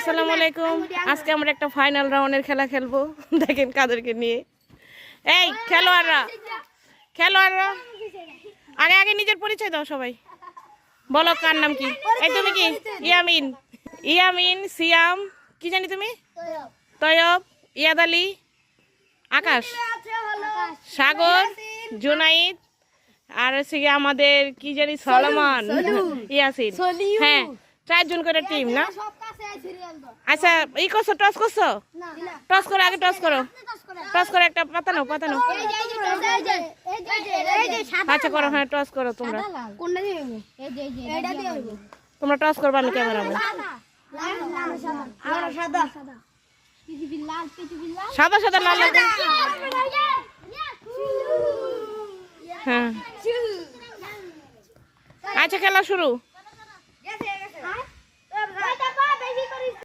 আসসালামু আলাইকুম। আজকে আমরা একটা ফাইনাল রাউন্ডের খেলা খেলবো। দেখেন কাদেরকে নিয়ে। এই খেলোয়াড়রা আগে আগে নিজের পরিচয় দাও সবাই। বলো কার নাম কি? এই তুমি কি? ইয়ামিন, সিয়াম, কি জানি তুমি? তয়ব, ইয়াদ আলী, আকাশ, সাগর, জুনাইদ, আর হচ্ছে কি আমাদের কি জানি সলমন, ইয়াসিন। হ্যাঁ, 4 জন করে টিম না? আচ্ছা ই করছো, টস করছো? টস করো, আগে টস করো। টস করে একটা পাতানো। আচ্ছা করো, হ্যাঁ টস করো তোমরা। তোমরা টস করবা, আমি ক্যামেরা সাদা সাদা লাল লাল। হ্যাঁ আচ্ছা খেলা শুরু।